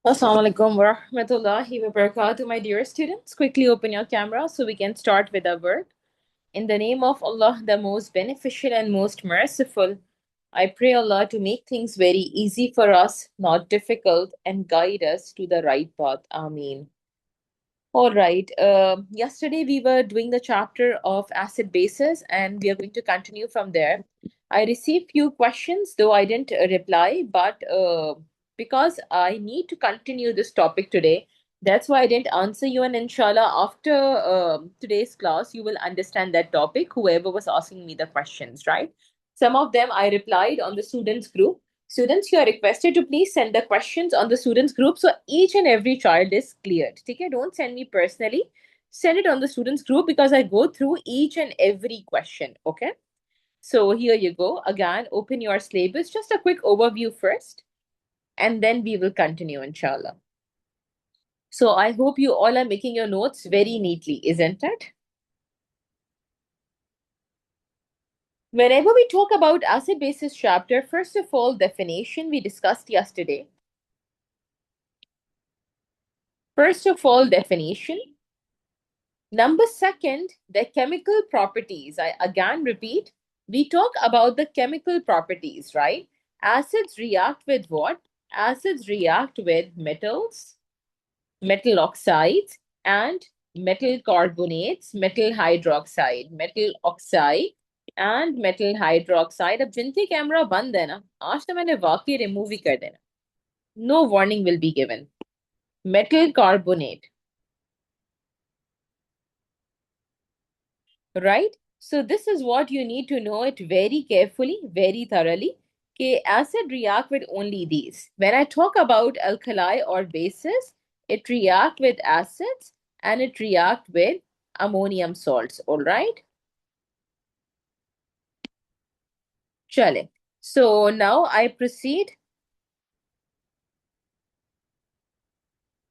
Assalamu alaikum wa rahmatullahi wa barakatuh, my dear students. Quickly open your camera so we can start with our work. In the name of Allah, the most beneficial and most merciful, I pray Allah to make things very easy for us, not difficult, and guide us to the right path. Ameen. All right. Yesterday we were doing the chapter of acid bases, and we are going to continue from there. I received few questions, though I didn't reply, but because I need to continue this topic today, that's why I didn't answer you. And inshallah, after today's class, you will understand that topic. Whoever was asking me the questions, right? Some of them I replied on the students group. Students, you are requested to please send the questions on the students group so each and every child is cleared. Okay, don't send me personally. Send it on the students group because I go through each and every question. Okay. So here you go. Again, open your syllabus. Just a quick overview first, and then we will continue, inshallah. So I hope you all are making your notes very neatly, isn't it? Whenever we talk about acid basis chapter, first of all, definition we discussed yesterday. First of all, definition. Number second, the chemical properties. I again repeat, we talk about the chemical properties, right? Acids react with what? Acids react with metals, metal oxides, and metal carbonates, metal hydroxide, metal oxide, and metal hydroxide. अब जिनके camera बंद है ना, आज तो मैंने वाकई remove ही कर देना. No warning will be given. Metal carbonate. Right? So this is what you need to know it very carefully, very thoroughly. Okay, acid react with only these. When I talk about alkali or bases, it react with acids and it react with ammonium salts. All right? Chale. So now I proceed.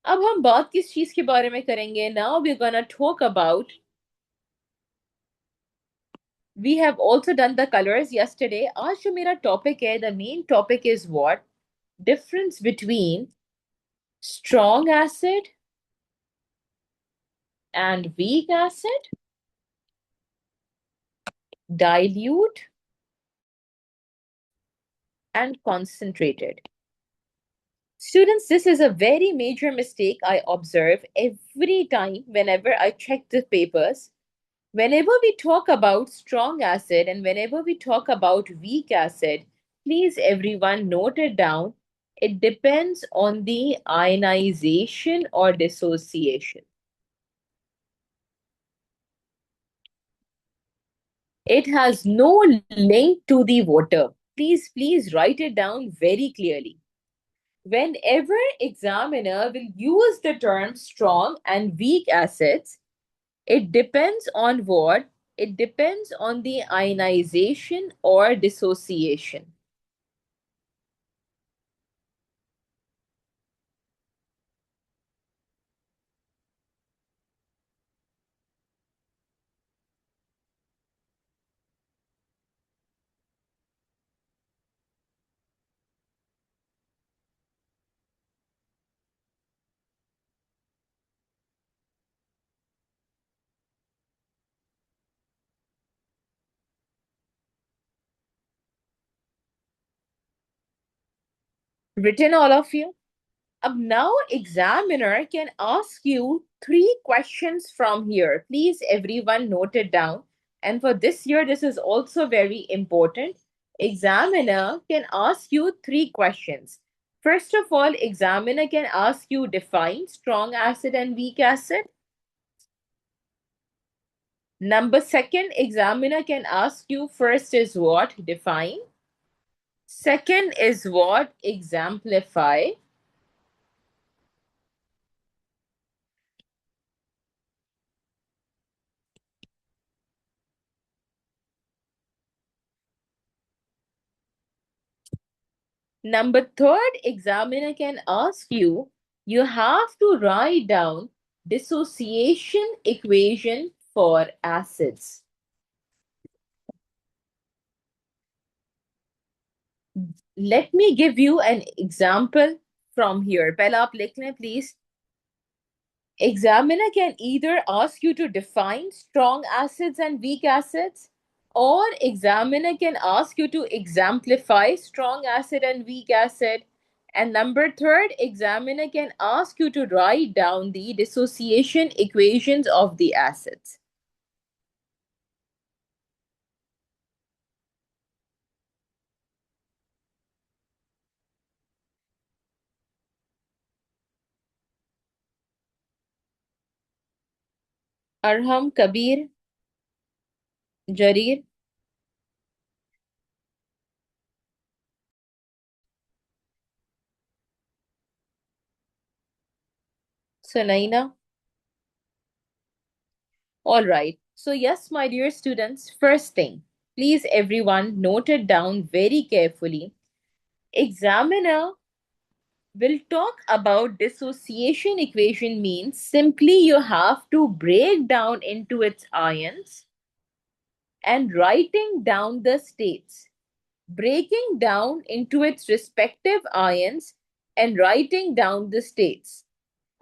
अब हम बात किस चीज के बारे में करेंगे? Now we're gonna talk about. We have also done the colors yesterday. आज जो मेरा topic है, the main topic is what? Difference between strong acid and weak acid, dilute and concentrated. Students, this is a very major mistake I observe every time whenever I check the papers. Whenever we talk about strong acid and whenever we talk about weak acid, please everyone note it down. It depends on the ionization or dissociation. It has no link to the water. Please write it down very clearly. Whenever examiner will use the term strong and weak acids, it depends on what? It depends on the ionization or dissociation. Written, all of you? Now examiner can ask you three questions from here. Please everyone note it down. And for this year, this is also very important. Examiner can ask you three questions. First of all, examiner can ask you define strong acid and weak acid. Number second, examiner can ask you first is what? Define. Second is what? Exemplify. Number third, examiner can ask you, you have to write down dissociation equation for acids. Let me give you an example from here. पहला आप लिख लें please. Examiner can either ask you to define strong acids and weak acids, or examiner can ask you to exemplify strong acid and weak acid. And number third, examiner can ask you to write down the dissociation equations of the acids. Arham, Kabir, Jarir, Sunaina. All right. So, yes, my dear students, first thing, please everyone note it down very carefully. Examiner will talk about dissociation equation means simply you have to break down into its ions and writing down the states, breaking down into its respective ions and writing down the states.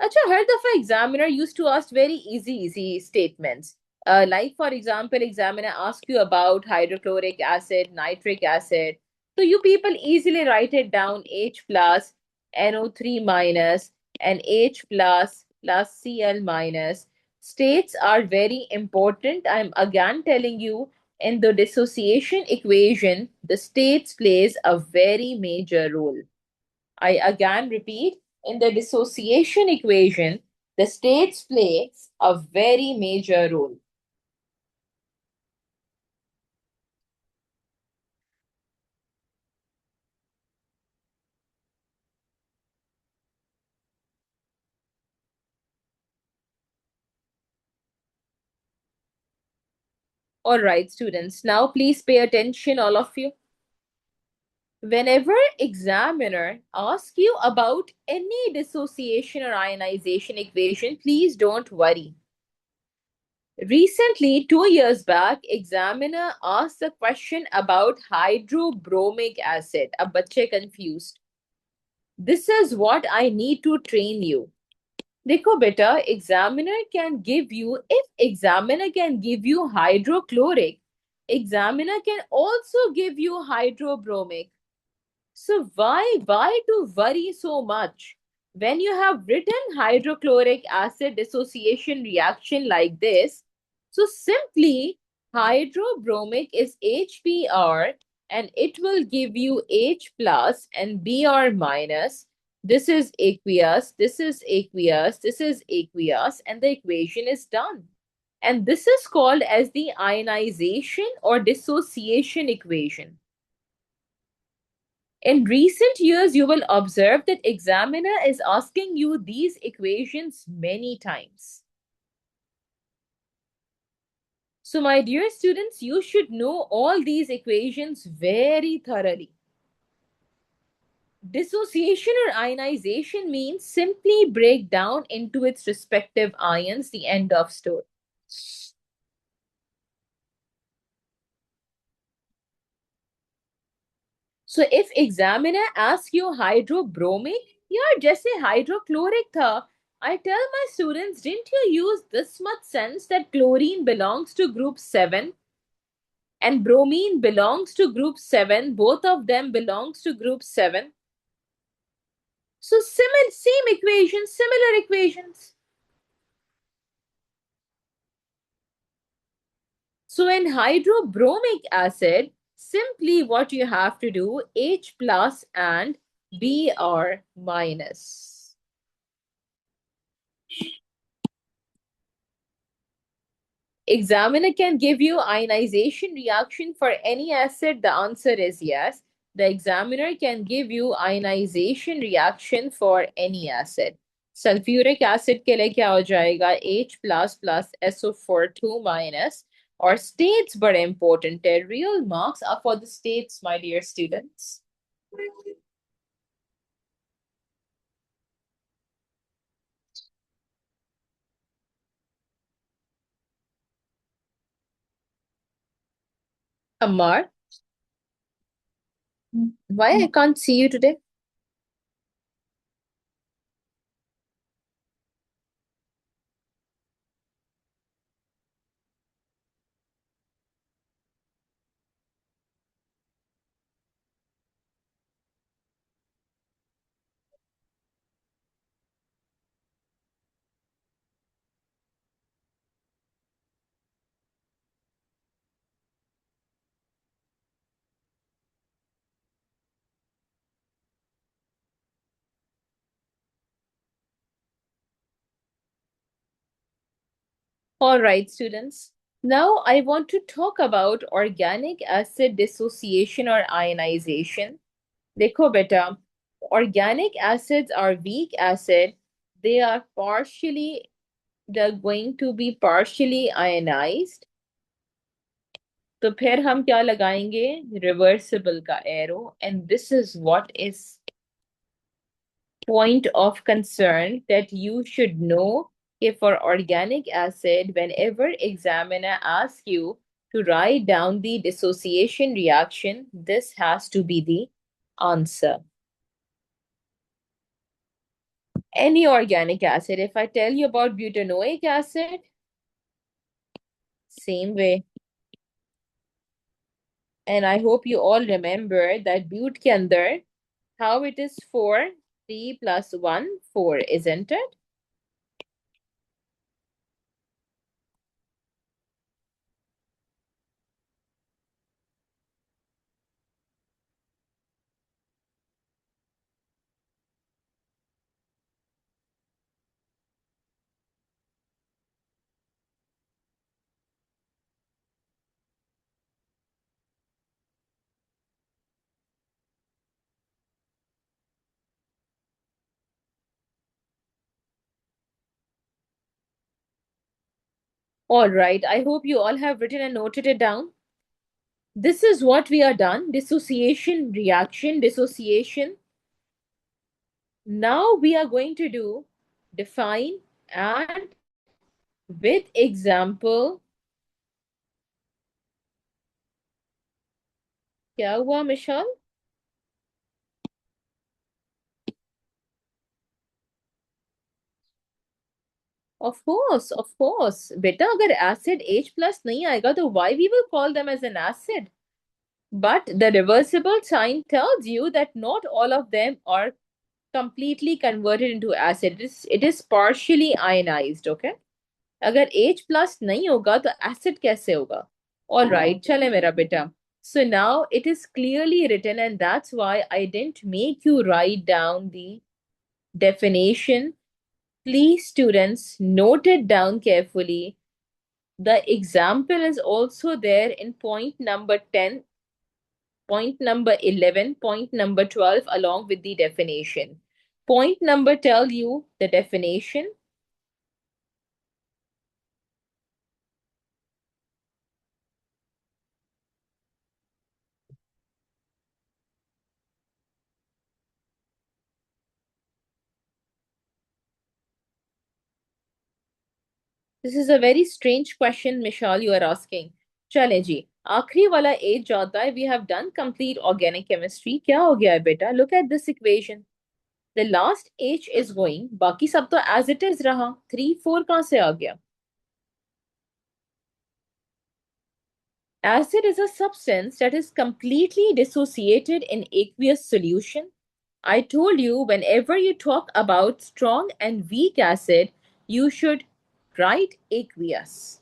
Acha, हर दफा examiner used to ask very easy statements. Like for example, examiner ask you about hydrochloric acid, nitric acid. So you people easily write it down H plus, NO3 minus, and H plus Cl minus. States are very important. I'm again telling you in the dissociation equation, the states plays a very major role. I again repeat, in the dissociation equation, the states play a very major role. All right, students, now please pay attention, all of you. Whenever examiner asks you about any dissociation or ionization equation, please don't worry. Recently, 2 years back, examiner asked a question about hydrobromic acid. Ab bacche confused. This is what I need to train you. देखो बेटा, examiner can give you, if examiner can give you hydrochloric, examiner can also give you hydrobromic. So why to worry so much? When you have written hydrochloric acid dissociation reaction like this, so simply hydrobromic is HBr and it will give you H plus and Br minus. This is aqueous, this is aqueous, this is aqueous, and the equation is done. And this is called as the ionization or dissociation equation. In recent years, you will observe that examiner is asking you these equations many times. So my dear students, you should know all these equations very thoroughly. Dissociation or ionization means simply break down into its respective ions, the end of story. So if examiner asks you hydrobromic, यार जैसे hydrochloric था, I tell my students, didn't you use this much sense that chlorine belongs to group 7 and bromine belongs to group 7, both of them belongs to group 7. So same equations, similar equations. So in hydrobromic acid, simply what you have to do, H plus and Br minus. Examiner can give you ionization reaction for any acid. The answer is yes. The examiner can give you ionization reaction for any acid. Sulfuric acid के लिए क्या हो जाएगा? H plus plus SO4 2 minus. Or states बड़े important है. Real marks are for the states, my dear students. Ammar, why I can't see you today? All right, students. Now I want to talk about organic acid dissociation or ionization. देखो बेटा, organic acids are weak acid. They are partially, they're going to be partially ionized. तो फिर हम क्या लगाएंगे? Reversible का arrow. And this is what is point of concern that you should know. If for organic acid, whenever examiner asks you to write down the dissociation reaction, this has to be the answer. Any organic acid. If I tell you about butanoic acid, same way. And I hope you all remember that but के अंदर how it is 4, 3 plus 1, 4, isn't it? All right, I hope you all have written and noted it down. This is what we are done. Dissociation, reaction, dissociation. Now we are going to do define and with example. क्या हुआ मिशाल? Of course. बेटा अगर acid H plus नहीं आएगा तो why we will call them as an acid? But the reversible sign tells you that not all of them are completely converted into acid. It is partially ionized, okay? अगर H plus नहीं होगा तो acid कैसे होगा? All right, चले मेरा बेटा. So now it is clearly written, and that's why I didn't make you write down the definition. Please, students, note it down carefully. The example is also there in point number 10, point number 11, point number 12, along with the definition. Point number tell you the definition. This is a very strange question, Mishal, you are asking. चले जी, आखिरी वाला as जाता है. We have done complete organic chemistry. क्या हो गया है बेटा? Look at this equation. The last H is going. बाकी सब तो as it is रहा. 3, 4 कहाँ से आ गया? Acid is a substance that is completely dissociated in aqueous solution. I told you whenever you talk about strong and weak acid, you should write aqueous.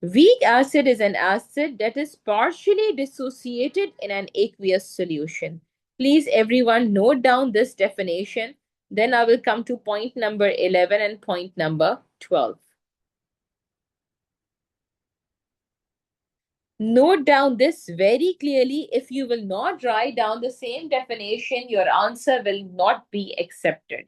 Weak acid is an acid that is partially dissociated in an aqueous solution. Please, everyone, note down this definition. Then I will come to point number 11 and point number 12. Note down this very clearly. If you will not write down the same definition, your answer will not be accepted.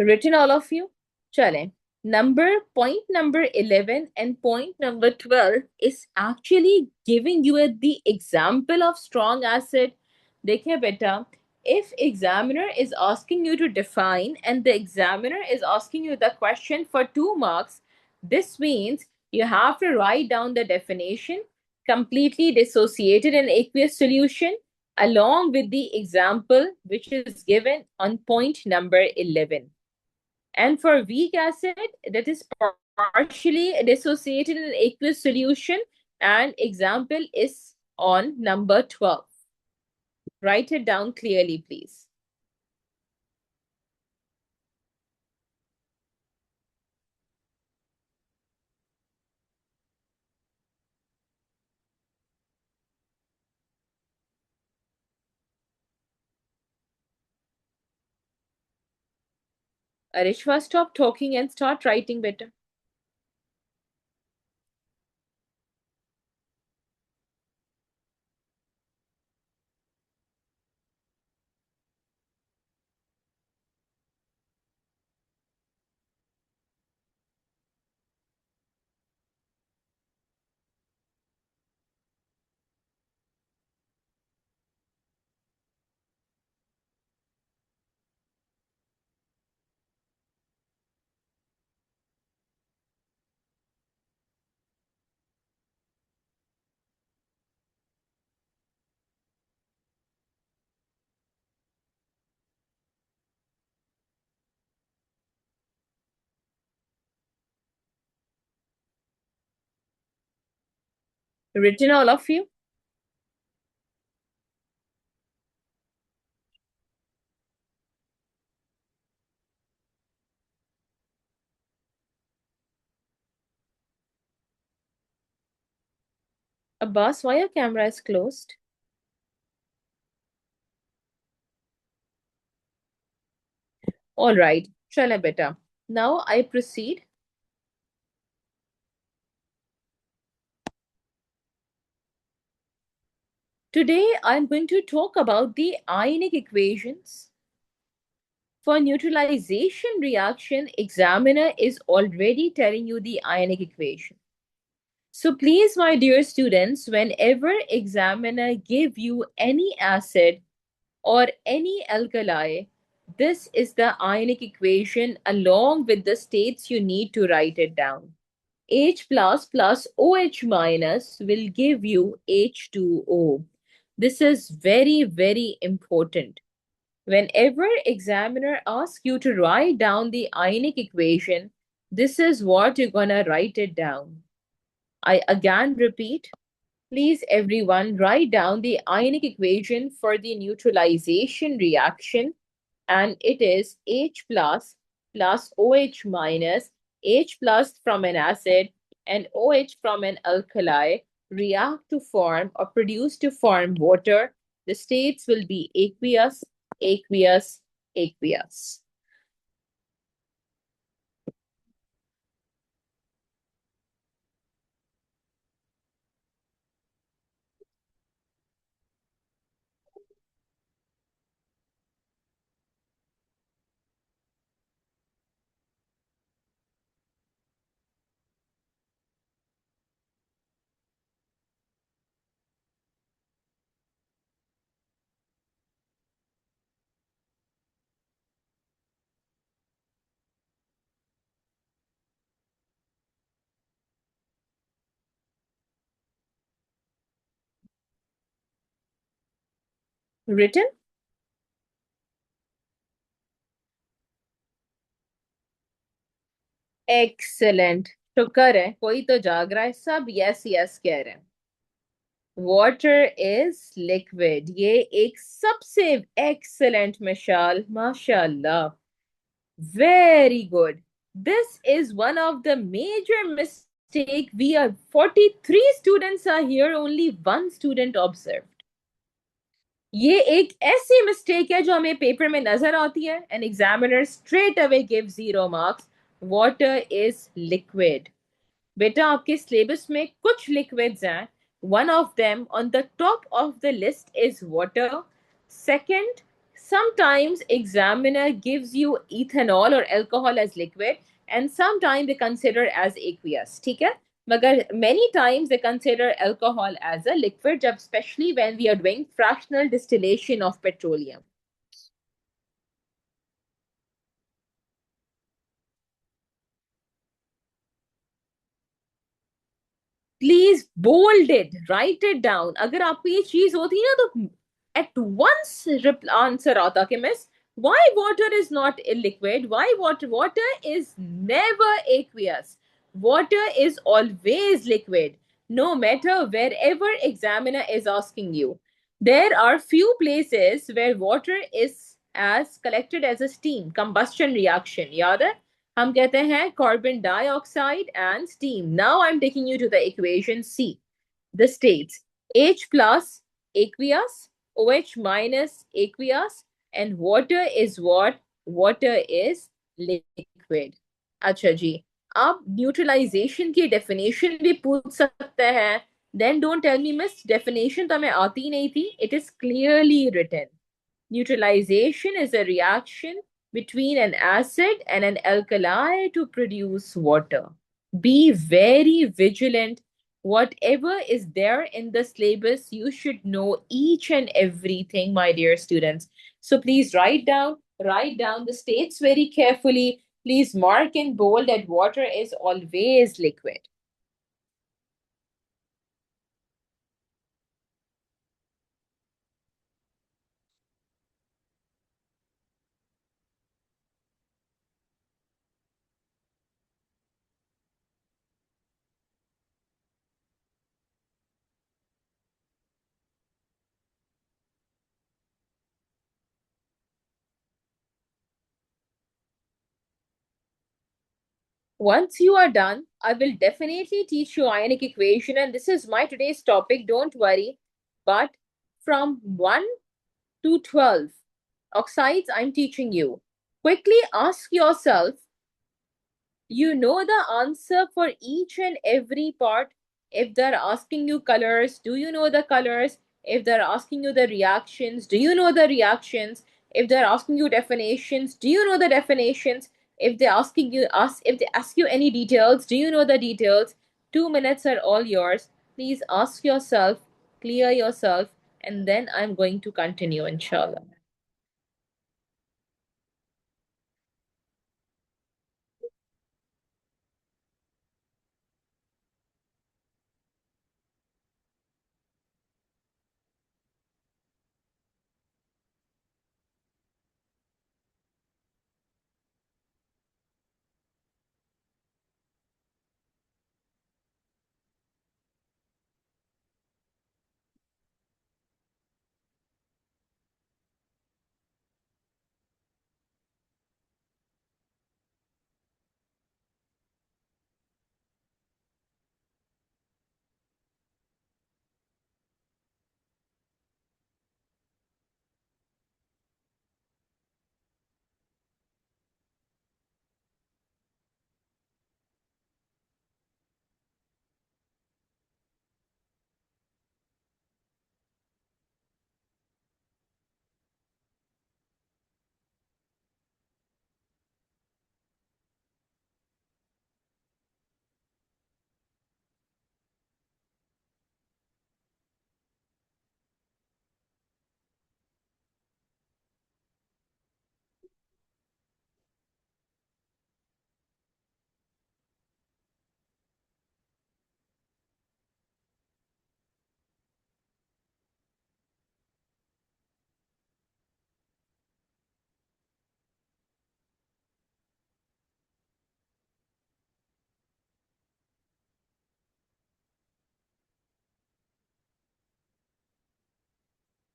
Written all of you? Chale. Point number 11 and point number 12 is actually giving you the example of strong acid. Dekhe beta, if examiner is asking you to define and the examiner is asking you the question for 2 marks, this means you have to write down the definition, completely dissociated and aqueous solution, along with the example which is given on point number 11. And for weak acid, that is partially dissociated in aqueous solution, and example is on number 12. Write it down clearly, please. Arishwa, stop talking and start writing better. Written all of you? Abbas, why your camera is closed? All right, chala beta. Now I proceed. Today I'm going to talk about the ionic equations. For neutralization reaction, examiner is already telling you the ionic equation. So please, my dear students, whenever examiner give you any acid or any alkali, this is the ionic equation along with the states you need to write it down. H plus OH minus will give you H2O. This is very, very important. Whenever examiner asks you to write down the ionic equation, this is what you're gonna write it down. I again repeat, please everyone write down the ionic equation for the neutralization reaction, and it is H plus OH minus, H plus from an acid and OH from an alkali react to form or produce to form water. The states will be aqueous, aqueous, aqueous. Written? Excellent. शुक्र है कोई तो जाग रहा है सब yes yes कह रहे हैं. Water is liquid. ये एक सबसे excellent मिसाल माशाल्लाह. Very good. This is one of the major mistake. We are 43 students are here, only one student observed. ये एक ऐसी मिस्टेक है जो हमें पेपर में नजर आती है and examiner straight away give 0 marks. Water is liquid. बेटा आपके सिलेबस में कुछ लिक्विड्स हैं. One of them on the top of the list is water. Second Sometimes examiner gives you ethanol or alcohol as liquid, and sometimes they consider as aqueous. ठीक है? मगर many times they consider alcohol as a liquid, जब especially when we are doing fractional distillation of petroleum. Please bold it, write it down. अगर आपको ये चीज होती ना तो एट वंस आंसर आता कि miss why water is not a liquid, why water is never aqueous, water is always liquid, no matter wherever examiner is asking you. There are few places where water is as collected as a steam combustion reaction. याद है? हम कहते हैं carbon dioxide and steam. Now I'm taking you to the equation C. The states H plus aqueous, OH minus aqueous, and water is what? Water is liquid. अच्छा जी. आप neutralisation की definition भी पूछ सकते हैं. Then don't tell me, miss, definition तो हमें आती नहीं थी. It is clearly written. Neutralization is a reaction between an acid and an alkali to produce water. Be very vigilant. Whatever is there in the syllabus, you should know each and everything, my dear students. So please write down the states very carefully. Please mark in bold that water is always liquid. Once you are done, I will definitely teach you ionic equation, and this is my today's topic, don't worry. But from 1 to 12 oxides I'm teaching you. Quickly ask yourself, you know the answer for each and every part. If they're asking you colors, do you know the colors? If they're asking you the reactions, do you know the reactions? If they're asking you definitions, do you know the definitions? If they ask you any details, do you know the details? 2 minutes are all yours. Please ask yourself, clear yourself, and then I'm going to continue, inshallah.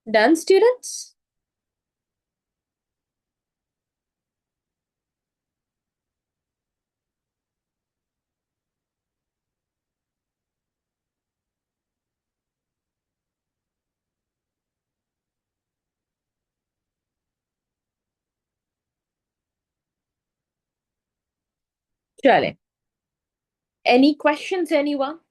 Done, students? Chale. Any questions, anyone?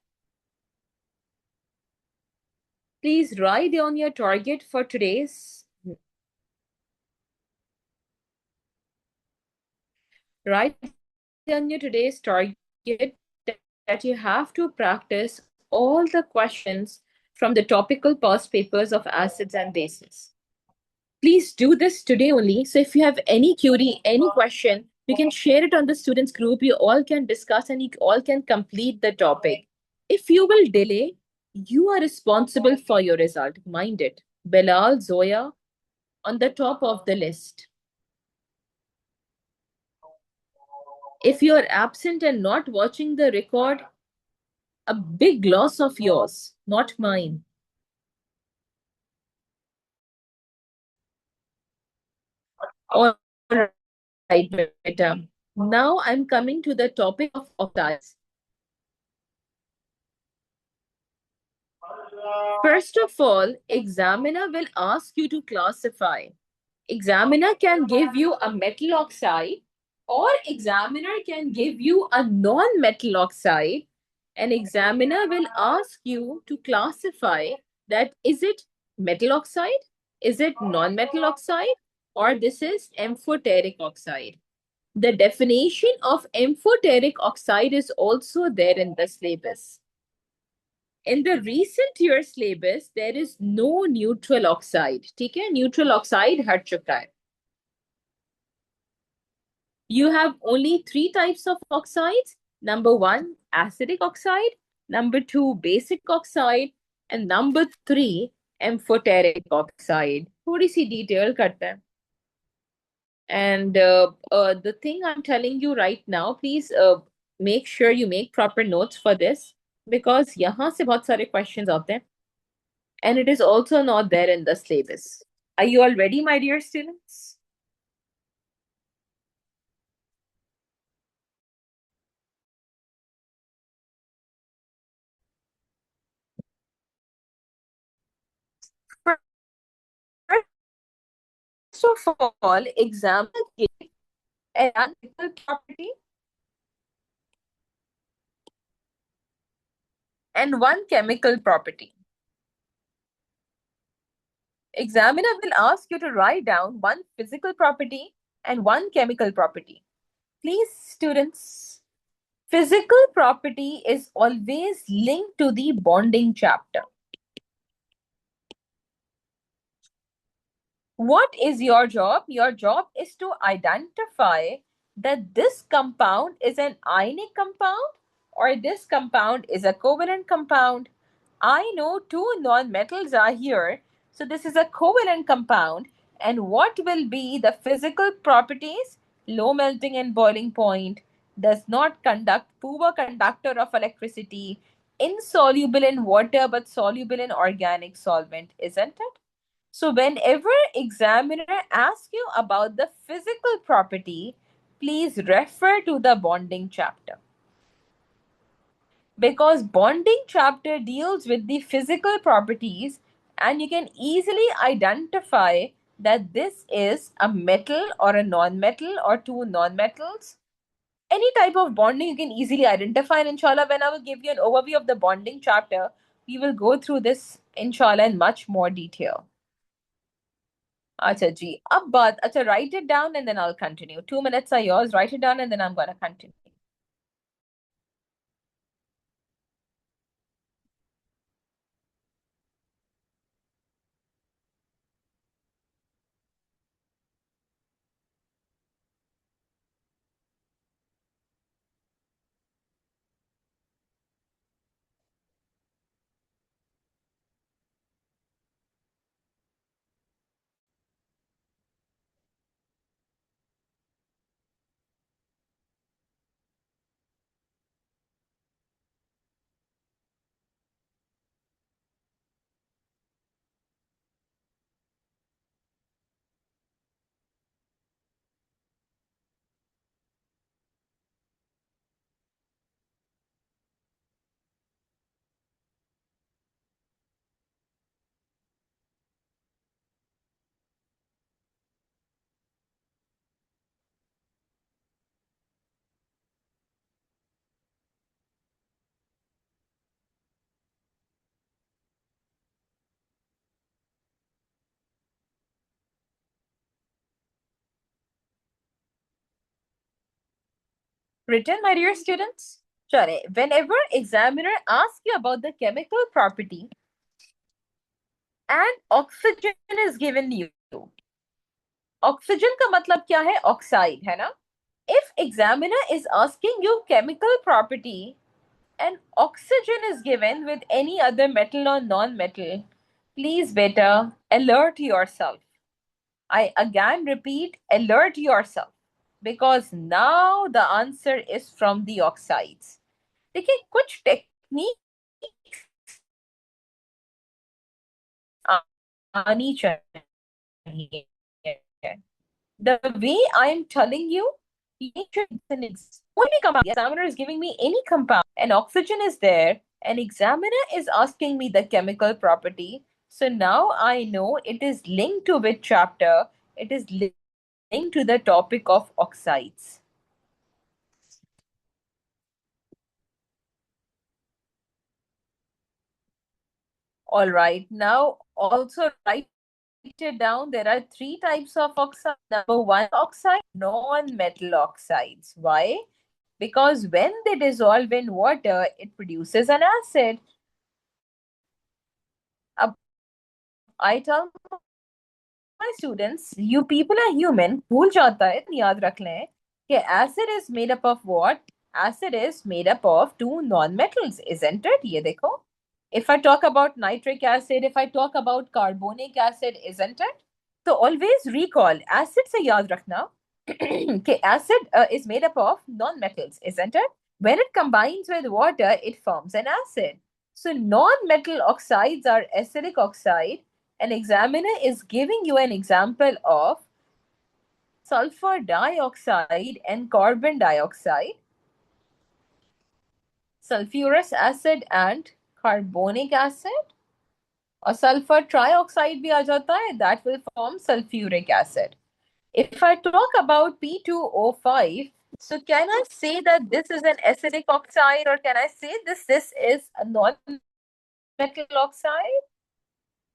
Please write down your target for today's. Write down your today's target that you have to practice all the questions from the topical past papers of acids and bases. Please do this today only. So if you have any query, any question, you can share it on the students group. You all can discuss and you all can complete the topic. If you will delay, you are responsible for your result. Mind it. Bilal, Zoya, on the top of the list. If you are absent and not watching the record, a big loss of yours, not mine. All right, beta. Now I'm coming to the topic of oxides. First of all, examiner will ask you to classify. Examiner can give you a metal oxide or examiner can give you a non-metal oxide. An examiner will ask you to classify that is it metal oxide, is it non-metal oxide, or this is amphoteric oxide. The definition of amphoteric oxide is also there in the syllabus. In the recent year syllabus, there is no neutral oxide. ठीक है? Neutral oxide हट चुका है. You have only three types of oxides. Number one, acidic oxide. Number two, basic oxide. And number three, amphoteric oxide. थोड़ी सी detail करते हैं. And the thing I'm telling you right now, please make sure you make proper notes for this because यहाँ से बहुत सारे questions आते हैं. And it is also not there in the syllabus. Are you all ready, my dear students? First of all, example give an analytical property and one chemical property. Examiner will ask you to write down one physical property and one chemical property. Please, students, physical property is always linked to the bonding chapter. What is your job? Your job is to identify that this compound is an ionic compound or this compound is a covalent compound. I know two non-metals are here, so this is a covalent compound. And what will be the physical properties? Low melting and boiling point, does not conduct, poor conductor of electricity, insoluble in water but soluble in organic solvent, isn't it? So whenever examiner asks you about the physical property, please refer to the bonding chapter. Because bonding chapter deals with the physical properties and you can easily identify that this is a metal or a non-metal or two non-metals. Any type of bonding you can easily identify, and inshallah when I will give you an overview of the bonding chapter, we will go through this inshallah in much more detail. Acha ji. Ab baat, acha, write it down and then I'll continue. 2 minutes are yours. Write it down and then I'm gonna continue. Written, my dear students? Chale, whenever examiner asks you about the chemical property and oxygen is given you, oxygen का मतलब क्या है? Oxide, है ना? If examiner is asking you chemical property and oxygen is given with any other metal or non-metal, please beta, alert yourself. I again repeat, alert yourself because now the answer is from the oxides. देखिए कुछ technique आनी चाहिए. The way I am telling you, only compound. The examiner is giving me any compound, and oxygen is there. An examiner is asking me the chemical property. So now I know it is linked to which chapter? It is linked to the topic of oxides. All right. Now also write it down. There are three types of oxide. Number one, oxide, non-metal oxides. Why? Because when they dissolve in water, it produces an acid. I tell my students, you people are human. भूल जाता है, याद रख लें कि acid is made up of what? Acid is made up of two non-metals, isn't it? ये देखो. If I talk about nitric acid, if I talk about carbonic acid, isn't it? So always recall, acid से याद रखना कि acid is made up of non-metals, isn't it? When it combines with water, it forms an acid. So non-metal oxides are acidic oxide. An examiner is giving you an example of sulfur dioxide and carbon dioxide, sulfurous acid and carbonic acid, और sulfur trioxide भी आ जाता है, that will form sulfuric acid. If I talk about P2O5, so can I say that this is an acidic oxide or can I say this is a non-metal oxide?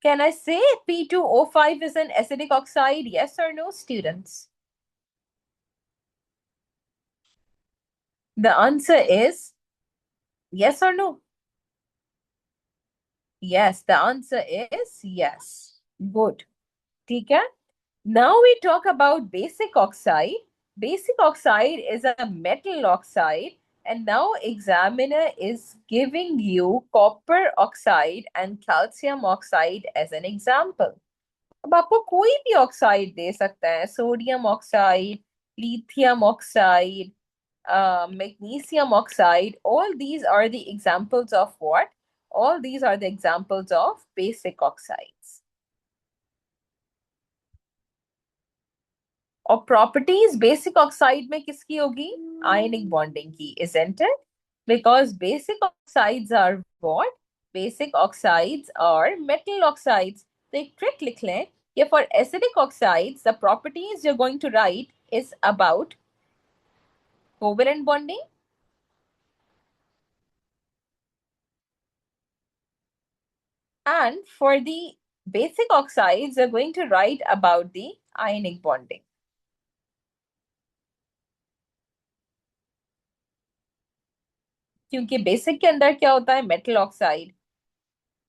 Can I say P2O5 is an acidic oxide? Yes or no, students? The answer is yes or no? Yes, the answer is yes. Good. ठीक है? Now we talk about basic oxide. Basic oxide is a metal oxide, and now examiner is giving you copper oxide and calcium oxide as an example. अब आपको कोई भी oxide दे सकता है, sodium oxide, lithium oxide, magnesium oxide. All these are the examples of what? All these are the examples of basic oxides. और properties basic oxide में किसकी होगी? आयनिक बॉन्डिंग की, isn't it? Because basic oxides are what? Basic oxides are metal oxides. तो एक trick लिख लें कि for acidic oxides, the properties you're going to write is about covalent bonding, and for the basic oxides, you're going to write about the ionic bonding. क्योंकि basic के अंदर क्या होता है? Metal oxide.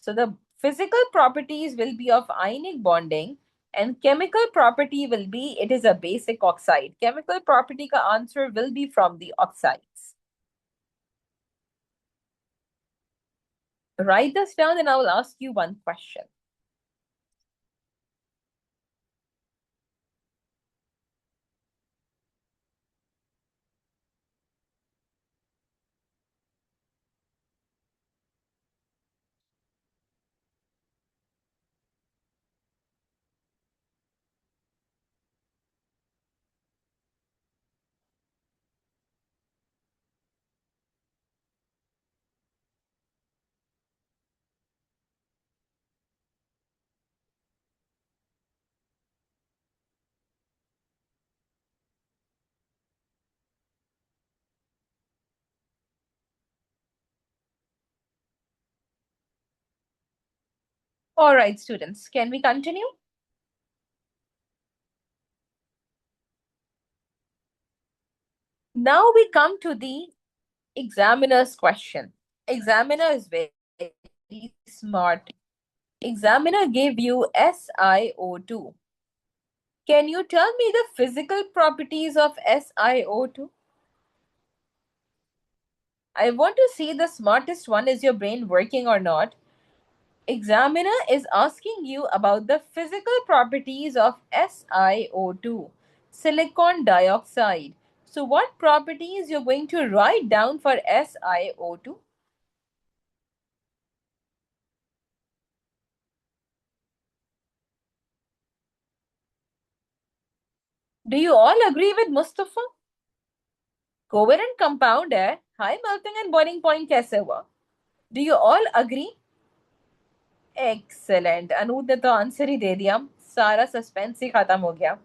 So the physical properties will be of ionic bonding and chemical property will be it is a basic oxide. Chemical property ka answer will be from the oxides. Write this down and I will ask you one question. All right, students, can we continue? Now we come to the examiner's question. Examiner is very smart. Examiner gave you SiO2. Can you tell me the physical properties of SiO2? I want to see the smartest one. Is your brain working or not? Examiner is asking you about the physical properties of SiO2, silicon dioxide. So what properties you're going to write down for SiO2? Do you all agree with Mustafa? Covalent compound है, high melting and boiling point कैसे हुआ? Do you all agree? Excellent, Anood ने तो answer ही दे दिया, सारा suspense ही खत्म हो गया.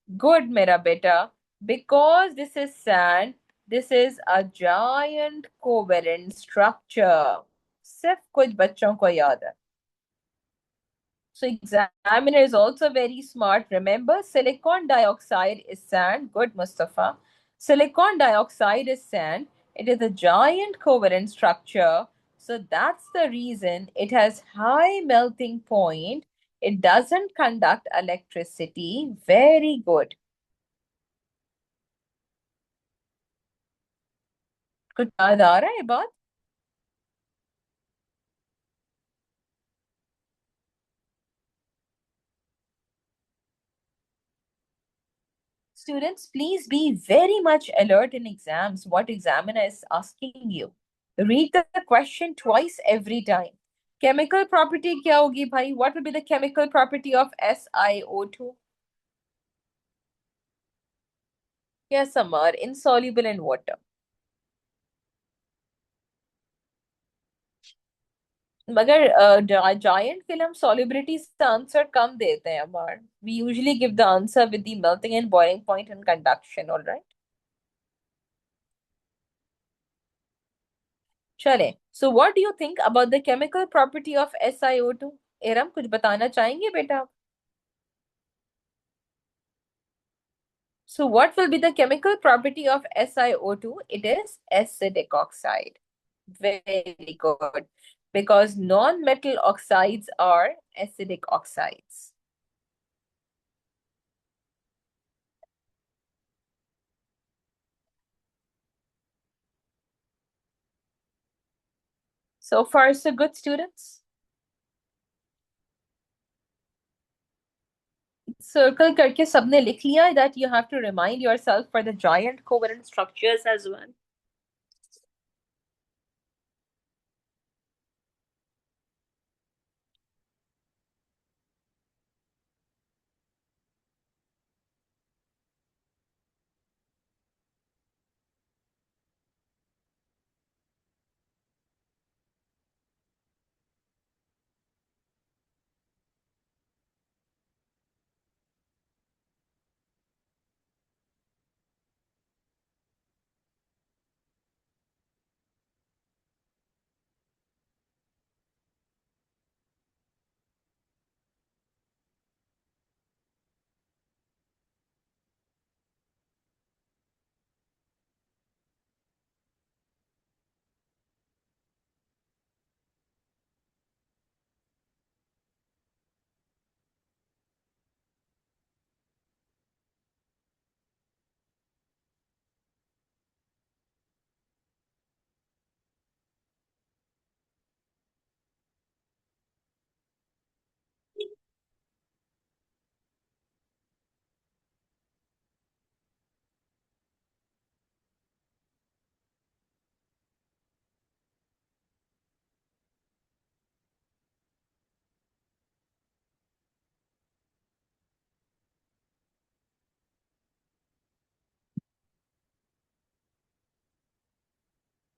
गुड मेरा बेटा, because this is sand, this is a giant covalent structure. सिर्फ कुछ बच्चों को याद है. So examiner is also very smart. Remember, silicon dioxide is sand. Good, Mustafa. Silicon dioxide is sand. It is a giant covalent structure. So that's the reason it has high melting point. It doesn't conduct electricity. Very good. कुछ याद आ रहा है बात? Students, please be very much alert in exams. What examiner is asking you. Read the question twice every time. Chemical property क्या होगी भाई? What will be the chemical property of SiO2? Yes, Amar, insoluble in water. मगर giant के लिए हम solubility से answer कम देते हैं अमर. We usually give the answer with the melting and boiling point and conduction, all right? चले. So what do you think about the chemical property of SiO2? एरम कुछ बताना चाहेंगे बेटा? So what will be the chemical property of SiO2? It is acidic oxide. Very good. Because non-metal oxides are acidic oxides. So far, so good, students. Circle करके सबने लिख लिया that you have to remind yourself for the giant covalent structures as well.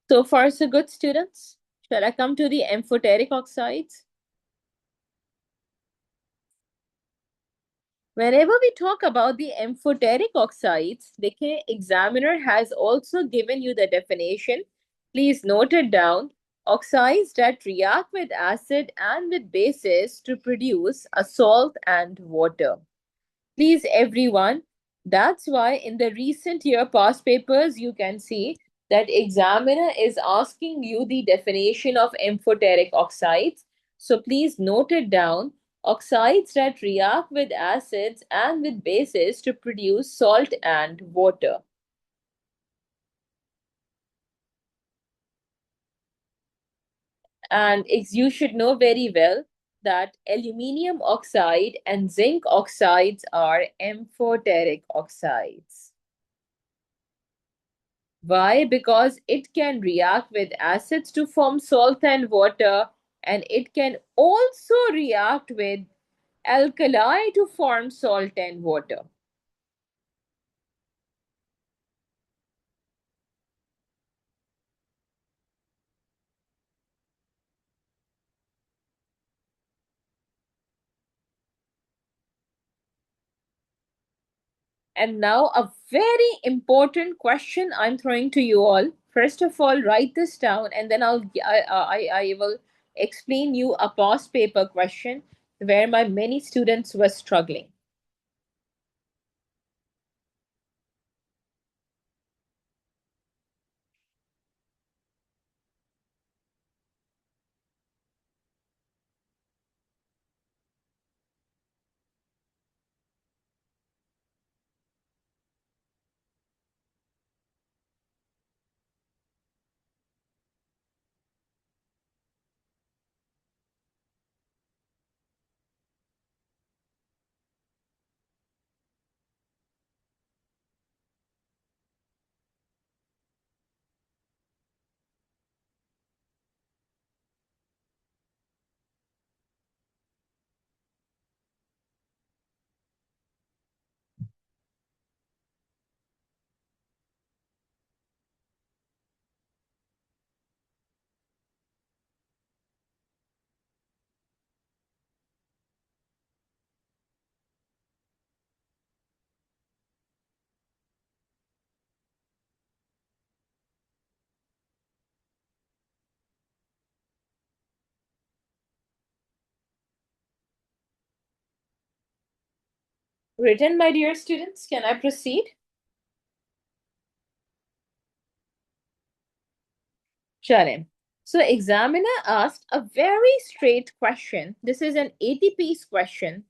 So far, so good, students. Shall I come to the amphoteric oxides? Whenever we talk about the amphoteric oxides, the examiner has also given you the definition. Please note it down. Oxides that react with acid and with bases to produce a salt and water. Please, everyone, That's why in the recent year past papers, you can see that examiner is asking you the definition of amphoteric oxides. So please note it down. Oxides that react with acids and with bases to produce salt and water. And you should know very well that aluminium oxide and zinc oxides are amphoteric oxides. Why? Because it can react with acids to form salt and water, and it can also react with alkali to form salt and water. And now, a very important question I'm throwing to you all. First of all, write this down, and then I will explain you a past paper question where my many students were struggling. Written, my dear students, can I proceed? Shalem. So examiner asked a very straight question. This is an 80 piece question.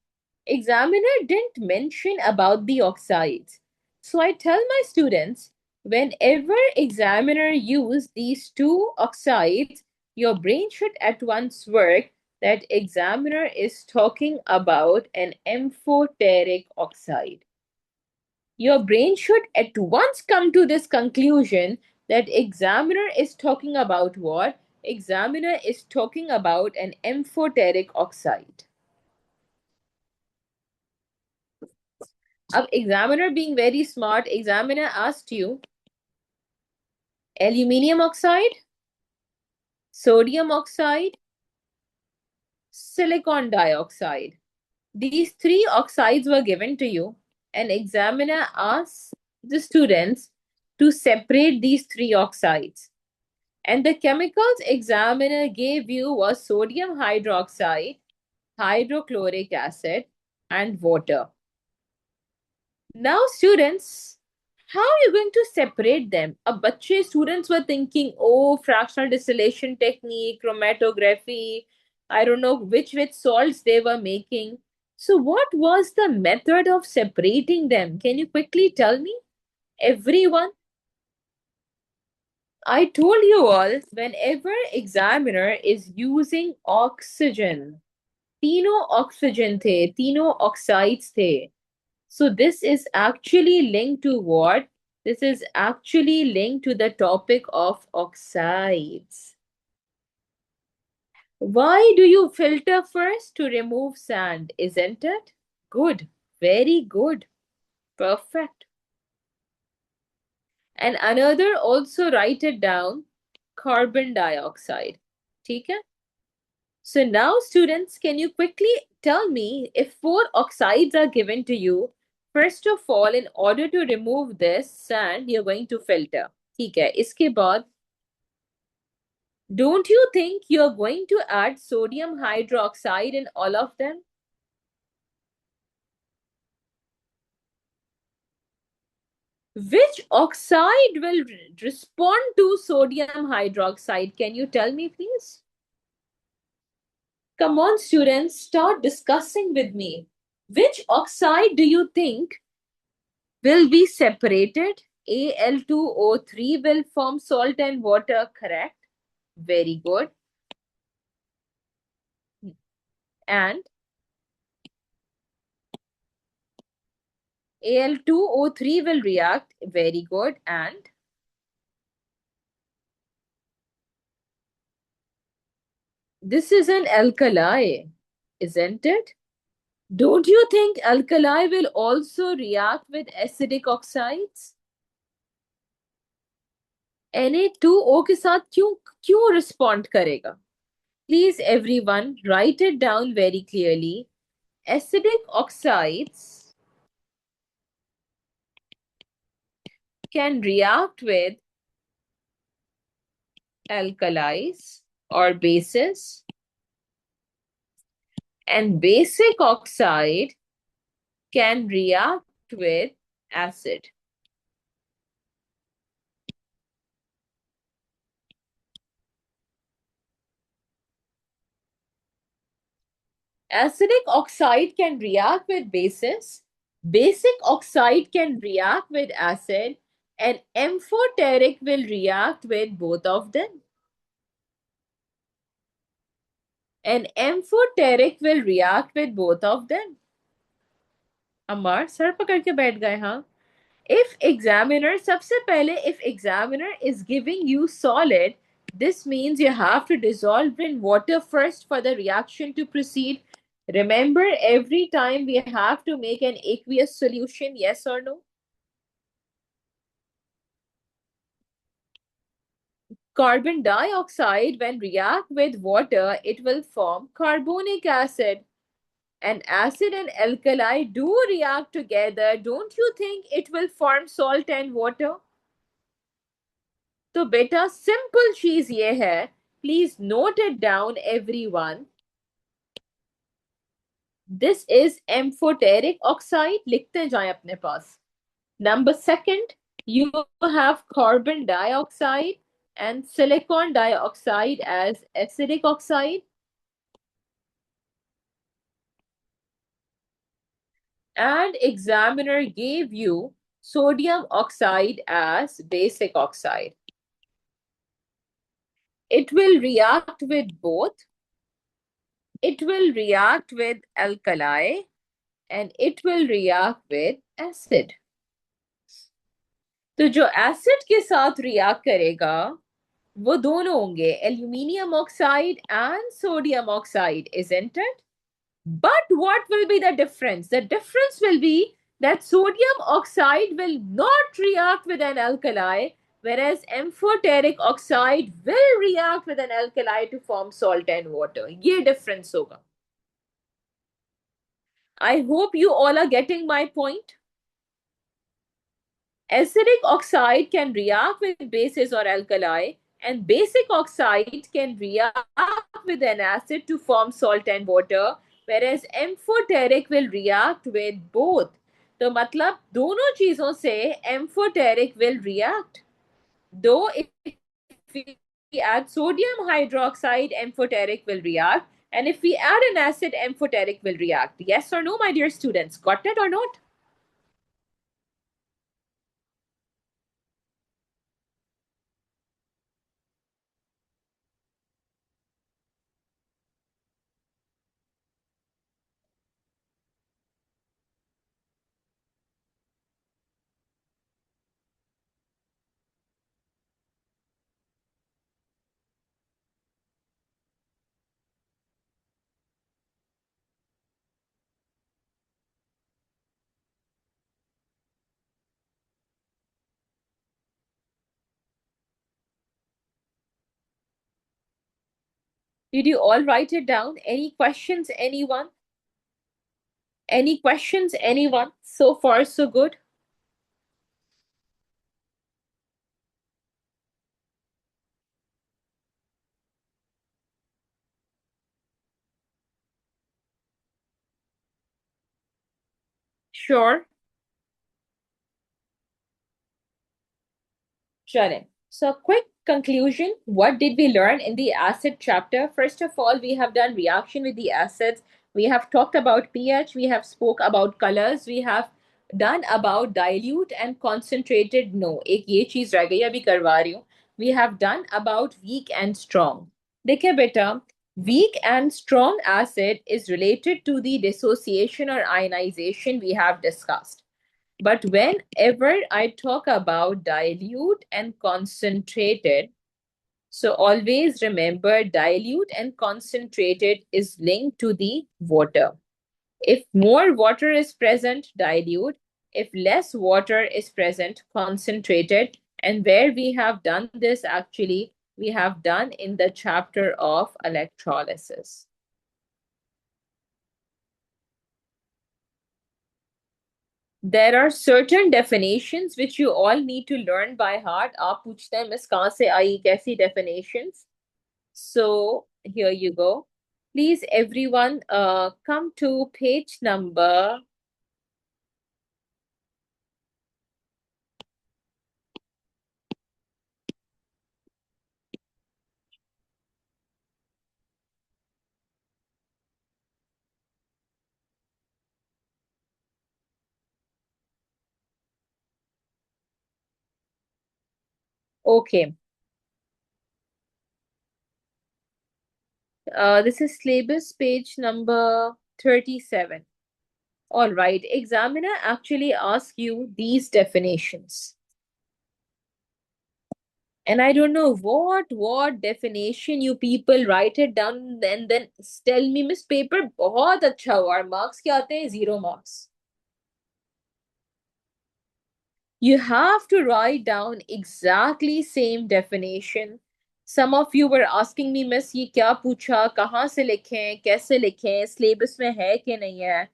Examiner didn't mention about the oxides. So I tell my students, whenever examiner use these two oxides, your brain should at once work that examiner is talking about an amphoteric oxide. Your brain should at once come to this conclusion that examiner is talking about what? Examiner is talking about an amphoteric oxide. अब examiner being very smart, examiner asked you aluminium oxide, sodium oxide, silicon dioxide. These three oxides were given to you, and examiner asked the students to separate these three oxides. And the chemicals examiner gave you was sodium hydroxide, hydrochloric acid, and water. Now, students, how are you going to separate them? Bache students were thinking, oh, fractional distillation technique, chromatography, I don't know which salts they were making. So, what was the method of separating them? Can you quickly tell me? Everyone? I told you all, whenever examiner is using oxygen, तीनों oxygen थे, तीनों oxides थे. So this is actually linked to what? This is actually linked to the topic of oxides. Why do you filter first to remove sand, isn't it? Good, very good, perfect. And another, also write it down, carbon dioxide. ठीक है? So now, students, can you quickly tell me if four oxides are given to you? First of all, in order to remove this sand, you're going to filter. ठीक है? इसके बाद, don't you think you're going to add sodium hydroxide in all of them? Which oxide will respond to sodium hydroxide? Can you tell me, please? Come on, students, start discussing with me. Which oxide do you think will be separated? Al2O3 will form salt and water, correct? Very good. And Al2O3 will react, very good. And this is an alkali, isn't it? Don't you think alkali will also react with acidic oxides? Na2O के साथ क्यों क्यों respond करेगा? Please everyone write it down very clearly. Acidic oxides can react with alkalis or bases, and basic oxide can react with acid. Acidic oxide can react with bases, basic oxide can react with acid, and amphoteric will react with both of them. And amphoteric will react with both of them. Amar sir पकड़ के बैठ गए हाँ. If examiner, सबसे पहले if examiner is giving you solid, this means you have to dissolve in water first for the reaction to proceed. Remember, every time we have to make an aqueous solution, yes or no? Carbon dioxide, when react with water, it will form carbonic acid. And acid and alkali do react together. Don't you think it will form salt and water? तो बेटा simple चीज ये है, please note it down everyone. This is amphoteric oxide, लिखते जाएं अपने पास. Number second, you have carbon dioxide and silicon dioxide as acidic oxide, and examiner gave you sodium oxide as basic oxide. It will react with both. It will react with alkali and it will react with acid. तो जो acid के साथ react करेगा वो दोनों होंगे aluminium oxide and sodium oxide, isn't it? But what will be the difference? The difference will be that sodium oxide will not react with an alkali, whereas amphoteric oxide will react with an alkali to form salt and water. ये difference होगा. I hope you all are getting my point. Acidic oxide can react with bases or alkali, and basic oxide can react with an acid to form salt and water, whereas amphoteric will react with both. तो मतलब दोनों चीजों से amphoteric will react. Though if we add sodium hydroxide, amphoteric will react, and if we add an acid, amphoteric will react. Yes or no, my dear students? Got it or not? Did you all write it down? Any questions, anyone? Any questions, anyone? So far, so good. Sure. Chale. So, quick conclusion. What did we learn in the acid chapter? First of all, we have done reaction with the acids. We have talked about pH. We have spoke about colors. We have done about dilute and concentrated. No, एक ये चीज रह गई अभी करवा रही हूँ. We have done about weak and strong. देखिए बेटा, weak and strong acid is related to the dissociation or ionization we have discussed. But whenever I talk about dilute and concentrated, so always remember dilute and concentrated is linked to the water. If more water is present, dilute. If less water is present, concentrated. And where we have done this actually, we have done in the chapter of electrolysis. There are certain definitions which you all need to learn by heart. आप पूछते हैं miss कहाँ से आई कैसी definitions? So here you go. Please everyone come to page number. Okay. This is syllabus page number 37. All right. Examiner actually asks you these definitions. And I don't know what definition you people write it down and then tell me, Miss Paper बहुत अच्छा हुआ और marks क्या आते हैं? 0 marks. You have to write down exactly same definition. Some of you were asking me, Miss ये क्या पूछा? कहाँ से लिखें? कैसे लिखें? Syllabus में है कि नहीं है?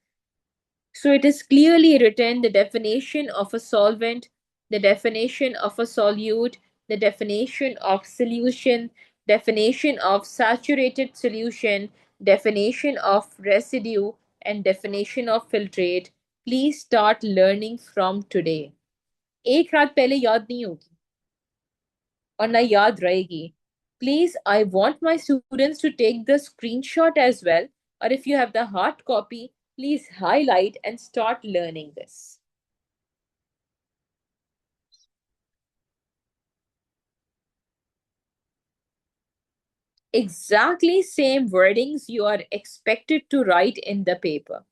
So it is clearly written the definition of a solvent, the definition of a solute, the definition of solution, definition of saturated solution, definition of residue, and definition of filtrate. Please start learning from today. एक रात पहले याद नहीं होगी और ना याद रहेगी. Please, I want my students to take the screenshot as well. Or if you have the hard copy, please highlight and start learning this. Exactly same wordings you are expected to write in the paper.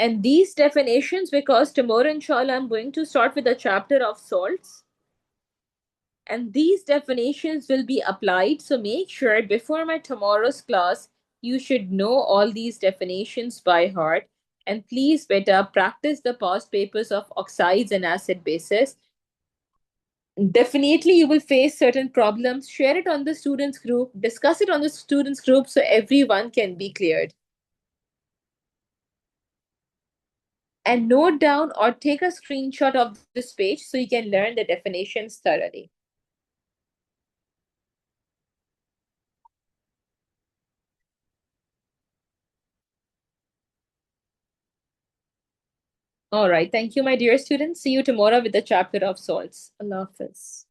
And these definitions, because tomorrow, inshallah, I'm going to start with the chapter of salts. And these definitions will be applied. So make sure before my tomorrow's class, you should know all these definitions by heart. And please, beta, practice the past papers of oxides and acid bases. Definitely, you will face certain problems. Share it on the students group, discuss it on the students group so everyone can be cleared. And note down or take a screenshot of this page so you can learn the definitions thoroughly. All right. Thank you, my dear students. See you tomorrow with the chapter of salts. Allah Hafiz.